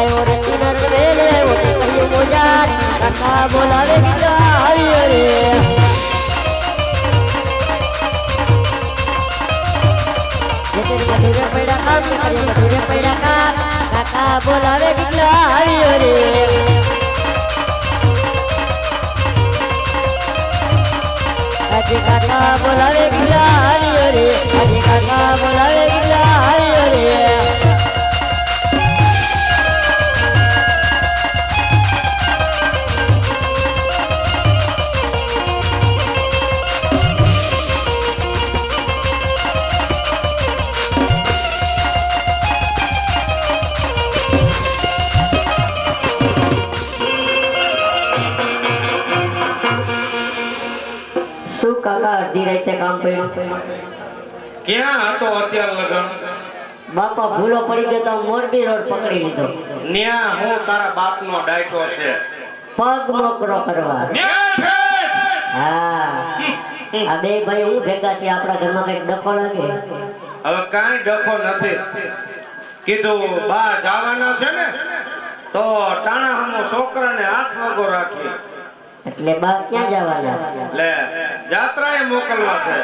આયો રે કિનર વેલે ઓને કયું મોજાર કાકા બોલાવે ગીલા આવ્યો રે મધુરે પૈડા કામ કરે મધુરે પૈડા કામ કાકા બોલાવે ગીલા આવ્યો રે આજે કાકા બોલાવે ગીલા આવ્યો રે આજે કાકા બોલાવે ગીલા આવ્યો રે કાકા અડધી રાતે કામ પડ્યું ક્યાં હતો અત્યાર લગન બાપા ભૂલો પડી ગયો તો મોરબી રોડ પકડી લીધો ન્યા હું તારા બાપનો ડાયટો છે પગ મોકરો કરવા હા આ બે ભાઈ હું ભેગા થી આપણા ઘરમાં કઈક ડખો લાગે હવે કાંઈ ડખો નથી કીધું બા જવાના છે ને તો ટાણા હમો છોકરાને હાથ વગો રાખી એટલે બા ક્યાં જવાના લે જાત્રાએ મોકલવા છે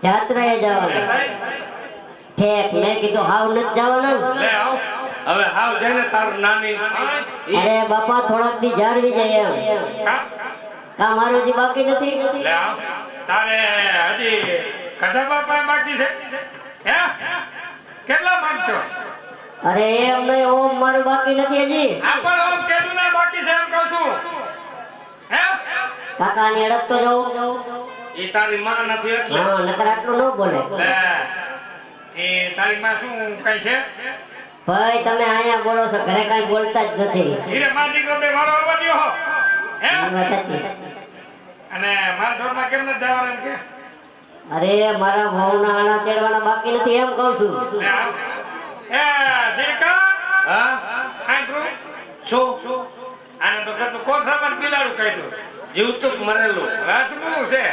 જાત્રાએ જવાના ઠેક મેં કીધું હાવ નથી જવાના લે આવ હવે હાવ જઈને તાર નાની અરે બાપા થોડાક દી જારવી જાય એમ કા મારું જી બાકી નથી લે આવ તારે હજી કઢા બાપા બાકી છે હે કેટલા માંગશો અરે એમ નહીં ઓમ મારું બાકી નથી હજી આ પણ ઓમ કેદું ના બાકી છે એમ કહું છું કાકા ની અડક તો જાઉં ઈ તારી માં નથી એટલે હા નકર આટલું ન બોલે લે એ તારી માં શું કઈ છે ભાઈ તમે આયા બોલો છો ઘરે કઈ બોલતા જ નથી હીરે માં દીકરો બે મારો આવવા દ્યો હો હે અને માર ઢોરમાં કેમ ન જવાનું એમ કે અરે મારા ભાવના આણા તેડવાના બાકી નથી એમ કહું છું લે આવ એ જીકા હા હા બ્રો શું આને તો ઘરનું કોથરામાં બિલાડું કાઢ્યું જીવતું મરેલું રાતનું છે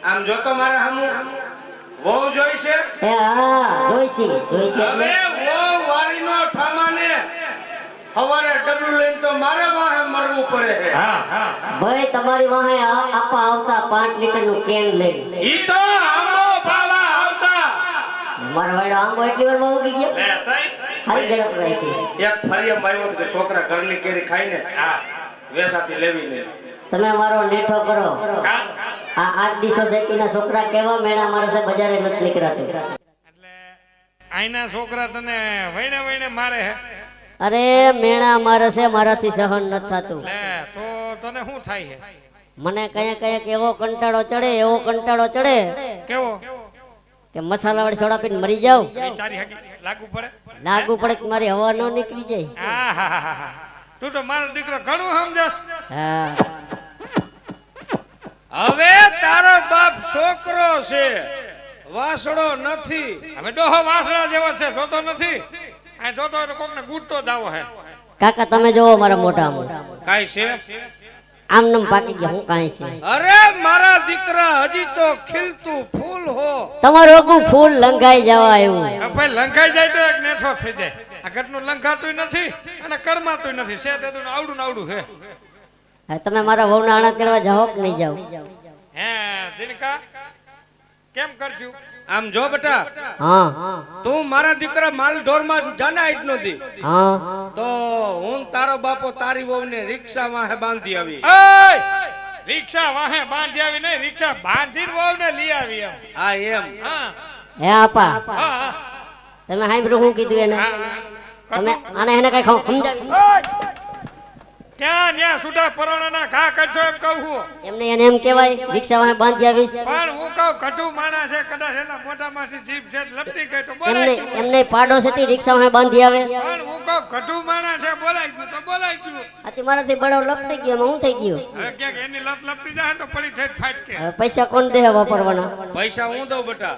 આમ જો તો મારા હમુ વહુ જોઈ છે એ હા જોઈસી હવે વહુ વારીનો ઠામાને હવારે ડબલું લઈને તો મારે વાહે મરવું પડે છે હા ભાઈ તમારી વાહે આપા આવતા 5 લીટર નું કેન લઈ ઈ તો આંબો પાવા આવતા મારો વાડો આંબો એટલી વાર માં ઉગી ગયો લે તઈ હારી ઝડપ રાખી એક ફરિયામ આવ્યો કે છોકરા ઘરની કેરી ખાઈને હા વેસાથી લેવીને તમે મારો નેઠો કરો કા આ 8 સોસાયટી ના છોકરા કેવા મેણા મારે છે બજારે નથી નીકળાતો એટલે આઈના છોકરા તને વઈને વઈને મારે હે અરે મેણા મારે છે મારાથી સહન નથી થતું લે તો તને શું થાય છે મને કયા એવો કંટાળો ચડે કેવો કે મસાલા વાળી સોડા પીને મરી જાવ તારી હકી લાગુ પડે કે મારી હવા ન નીકળી જાય આહાહાહા તું તો મારો દીકરો ઘણું સમજસ હા હવે તારો બાપ છોકરો છે વાસડો નથી હવે ડોહો વાસડા જેવો છે જોતો નથી આ જોતો તો કોકને ગુટતો જાવો હે કાકા તમે જોવો મારા મોટા કાઈ છે આમ નમ પાકી ગયા હું કાઈ છે અરે મારા દીકરા હજી તો ખીલતું ફૂલ હો તમારું ઓગું ફૂલ લંઘાઈ જવા આવ્યું ભાઈ લંઘાઈ જાય તો એક નેઠો થઈ જાય આ ઘરનું લંઘાતું નથી અને કરમાતું નથી છે તે આવડું હે તમે મારા વહુના આણા તેડવા જાઓ કે નહીં જાઓ હે જીનકા કેમ કરશું આમ જો બેટા હા તું મારા દીકરા માલ ઢોરમાં જાના આઈટ નોતી હા તો હું તારો બાપો તારી વહુને રિક્ષા વાહે બાંધી આવી રિક્ષા વાહે બાંધી આવી નહીં રિક્ષા બાંધીને વહુને લઈ આવી એમ હા એમ હા હે આપા હા તમે સાંભળ્યું હું કીધું એને તમે આને એને કઈ સમજાવી ક્યાં ન્યા સુડા પરોણાના ઘા કરશો એમ કહું હું એમને એને એમ કહેવાય રિક્ષા વાહે બાંધી આવીશ પણ હું કહું કટુ માણસ છે કદાચ એના મોઢામાંથી જીભ છે લપટી ગઈ તો બોલાય એમને પાડો છે તે રિક્ષા વાહે બાંધી આવે પણ હું કહું કટુ માણસ છે બોલાય ગયું તો બોલાય ગયું આથી મારાથી બડો લપટી ગયો એમાં હું થઈ ગયું હવે ક્યાંક એની લપ લપટી જાય તો પડી ઠેઠ ફાટકે હવે પૈસા કોણ દે વાપરવાના પૈસા હું દઉં બેટા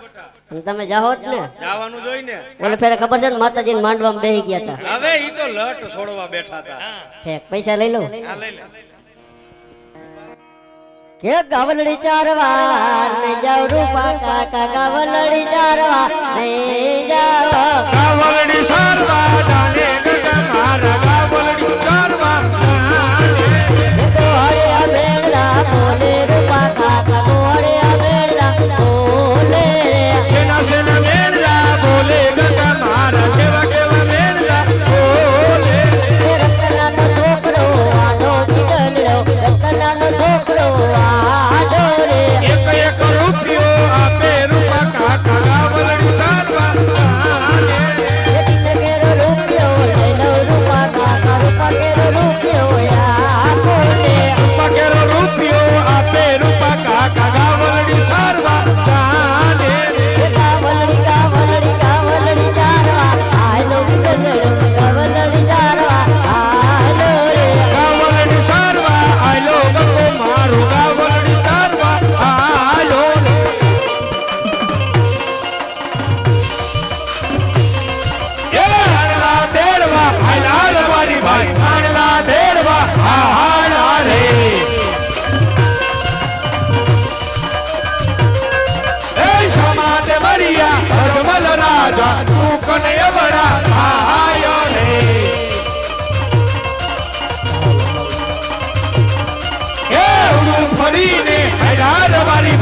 અને તમે જાઓ જ ને જવાનું જોઈને ઓલે ફેરે ખબર છે ને માતાજીને માંડવામાં બેહી ગયા હતા હવે ઈ તો લટ છોડવા બેઠા હતા ઠેક પૈસા લઈ લો હા લઈ લે કે ગાવલડી ચારવાર ને જાવ રૂપા કાકા ગાવલડી ચારવાર ને જાવ ગાવલડી ચારવાર જાને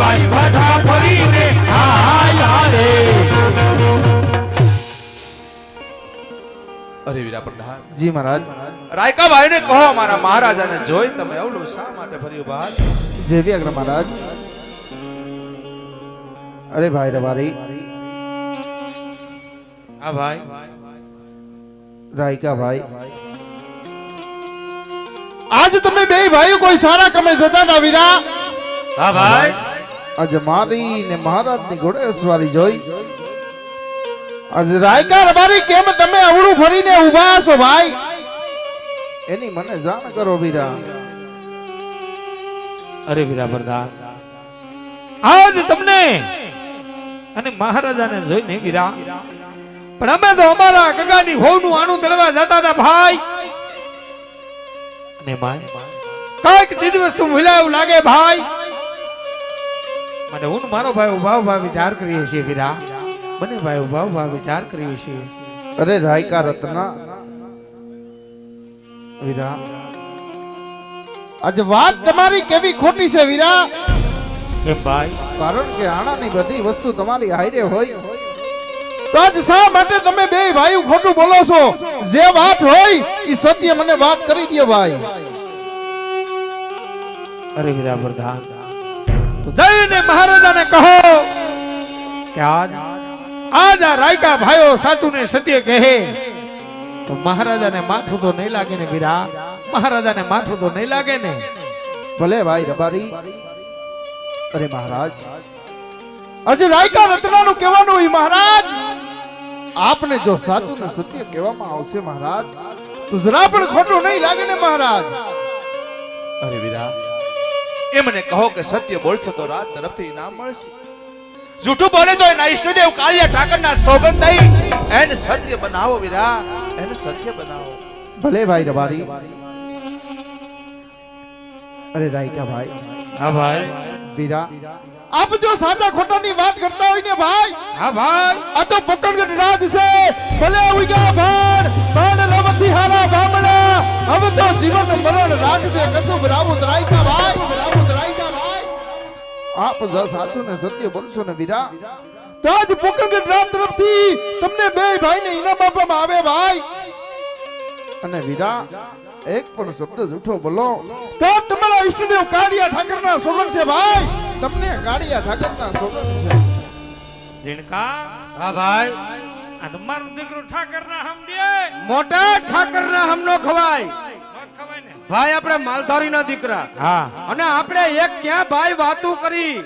ભાઈ પાછા ફરીને આયા રે. અરે વીરા પ્રધાન, જી મહારાજ. રાયકા ભાઈને કહો મારા મહારાજાને જોઈ તમે અવળું શા માટે ફર્યું બહાર? જય વ્યાગ્ર મહારાજ. અરે ભાઈ રવારી હા ભાઈ. રાયકા ભાઈ, આજ તમે બે ભાઈઓ કોઈ સારા કમે જતા હતા વીરા. હા ભાઈ. આજે મારી ને મહારાજની ઘોડે સવારી જોઈ. આજે રાયકા રવારી કેમ તમે અવળું ફરીને ઊભા છો ભાઈ? એની મને જાણ કરો વીરા. અરે વીરા પ્રધાન, આજ તમને અને મહારાજાને જોઈને વીરા, પણ અમે તો અમારા ગગાની હોવનું આણું તળવા જતા હતા ભાઈ. અને માય કઈક ચીજ વસ્તુ ભૂલાયું લાગે ભાઈ. મને હું ને મારો ભાઈ ઉભા ઉભા વિચાર કરીએ છીએ વીરા. મને ભાઈ ઉભા ઉભા વિચાર કરીએ છીએ. અરે રાયકા રત્ના વીરા, આજે વાત તમારી કેવી ખોટી છે વીરા. કેમ ભાઈ? કારણ કે આણાની બધી વસ્તુ તમારી હાઈરે હોય તો આજ શા માટે તમે બે ભાઈઓ ખોટું બોલો છો? જે વાત હોય એ સત્ય મને વાત કરી દો ભાઈ. અરે વીરા પ્રધાન, તો જઈને મહારાજાને કહો કે આજ આ રાયકા ભાઈઓ સાચું ને સત્ય કહે તો મહારાજાને માથું તો નહીં લાગે ને વીરા. મહારાજાને માથું તો નહીં લાગે ને. ભલે ભાઈ રબારી. અરે મહારાજ, આજે રાયકા રત્નાનું કહેવાનું ઈ મહારાજ, આપને જો સાચું ને સત્ય કહેવામાં આવશે મહારાજ તો જરા પણ ખોટું નહીં લાગે ને મહારાજ. અરે વીરા, એ મને કહો કે સત્ય બોલશો તો રાત તરફથી ઇનામ મળશે. જૂઠું બોલે તો એના ઈષ્ટદેવ કાળિયા ઠાકરના સોગંદ દઈ એને સત્ય બનાવો વીરા, એને સત્ય બનાવો. ભલે ભાઈ રબારી. અરે રાયકા ભાઈ. હા ભાઈ. વીરા, આપ જો સાચા ખોટાની વાત કરતા હોય ને ભાઈ, હા ભાઈ. આ તો પકડગઢ રાજ છે. ભલે ઉગ્યા ભાર બાણ લવથી હારા બામણા, હવે તો જીવન મરણ રાખજે કશું બરાબર રાયકા ભાઈ. બરાબર રાયકા ભાઈ, આપ જો સાચું ને સત્ય બોલશો ને વીરા તો આજ પકડગઢ રાજ તરફથી તમને બે ભાઈને ઇનામ આપવામાં આવે ભાઈ. અને વીરા, એક પણ શબ્દ જૂઠો બોલો તો તમારા ઈષ્ટદેવ કાળિયા ઠાકરના સોગંદ છે ભાઈ. તમને કાળિયા ઠાકરના સોગંદ છે. જીણકા. હા ભાઈ. આ તમારું દીકરું ઠાકરના હમ દે. મોટા ઠાકરના હમ નો ખવાય. નોત ખવાય ને ભાઈ. આપણે માલધારીના દીકરા. હા. અને આપણે એક ક્યાં ભાઈ વાતો કરી,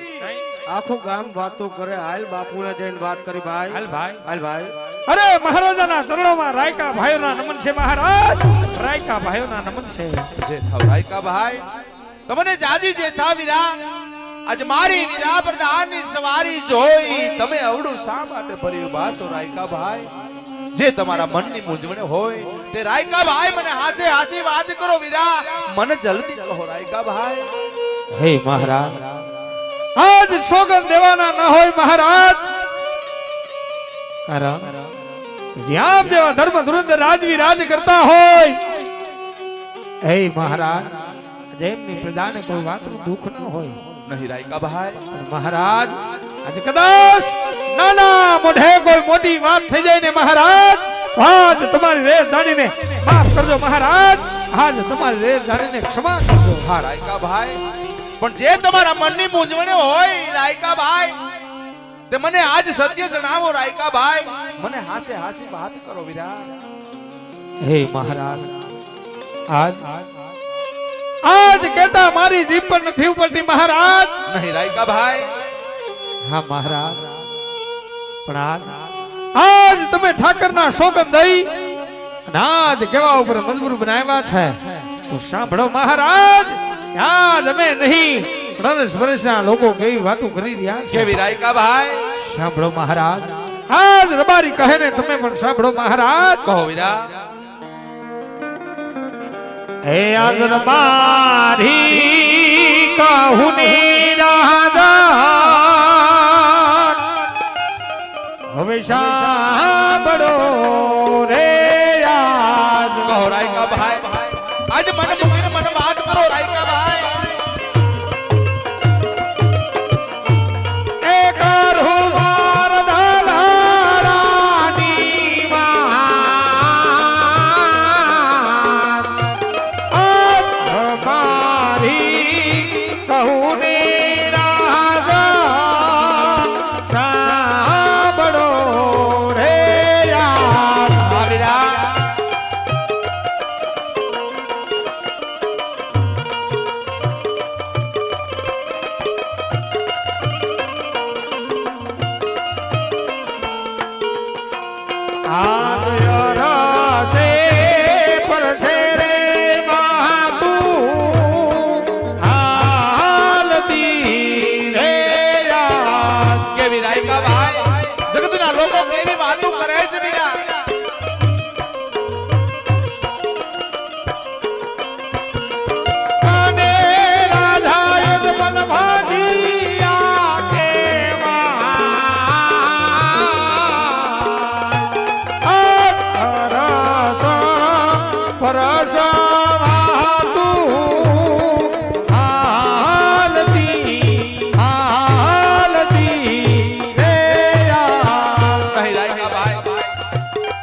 આખું ગામ વાતો કરે. હાલ બાપુને જઈને વાત કરી ભાઈ. હાલ ભાઈ. હાલ ભાઈ. અરે મહારાજાના ચરણોમાં રાયકા ભાઈઓના નમન છે મહારાજ. રાયકા ભાઈઓના નમન છે. જે થાવ રાયકા ભાઈ, તમને જાજી જે થાવ વીરા, આજ મારી વીરા પ્રધાનની સવારી જોઈ તમે અવળું શા માટે ફરી ઉભા છો રાયકા ભાઈ? જે તમારા મનની મૂંઝવણ હોય તે રાયકા ભાઈ મને હાચે હાચી વાત કરો વીરા, મને જલ્દી કહો રાયકા ભાઈ. હે મહારાજ, આજ સોગંદ દેવાના ન હોય મહારાજ. કારણ જ્યાં જેવા ધર્મ ધુરંધર રાજવી રાજ કરતા હોય, હે મહારાજ, જેમની પ્રજાને કોઈ વાતનું દુઃખ ન હોય. નહીં રાયકા ભાઈ. મહારાજ, આજે કદાચ નાના મોઢે કોઈ મોટી વાત થઈ જાય ને મહારાજ, આજ તમારી રેસ જાણીને માફ કરજો મહારાજ. આજ તમારી રેસ જાણીને ક્ષમા કરજો. હા રાયકા ભાઈ, પણ જે તમારા મનની મૂંઝવણ હોય રાયકા ભાઈ, તે મને આજ સત્ય જણાવો રાયકા ભાઈ. મને હાસે હાસી વાત કરો વીરા. હે મહારાજ, આજ કહેતા મારી જીભ પર નથી ઉપડતી મહારાજ. નહીં રાયકા ભાઈ. હા મહારાજ, પણ આજ તમે ઠાકરના સોગંદ દઈ અને આજ કેવા ઉપર મજબૂર બનાવ્યા છે તો સાંભળો મહારાજ. આજ અમે નહીં રસ વર્ષના લોકો કેવી વાતો કરી રહ્યા છે. કેવી રાયકા ભાઈ? સાંભળો મહારાજ. આજ રબારી કહે ને તમે પણ સાંભળો મહારાજ. કહો વીરા. હે આજ રબારી કહુની રાજા, હવે સાંભળો રે આજ. કહો રાયકા ભાઈ. આજ મને મૂકીને મને વાત કરો રાયકા ભાઈ. રસે પરસે રે મહાતુ હાલતી રે યાદ. કેવી રાયકા ભાઈ જગતના લોકો કેવી વાતો કરે છે વીરા. અને રાધાએ જ મન ભાગી આંખે રસ પરસ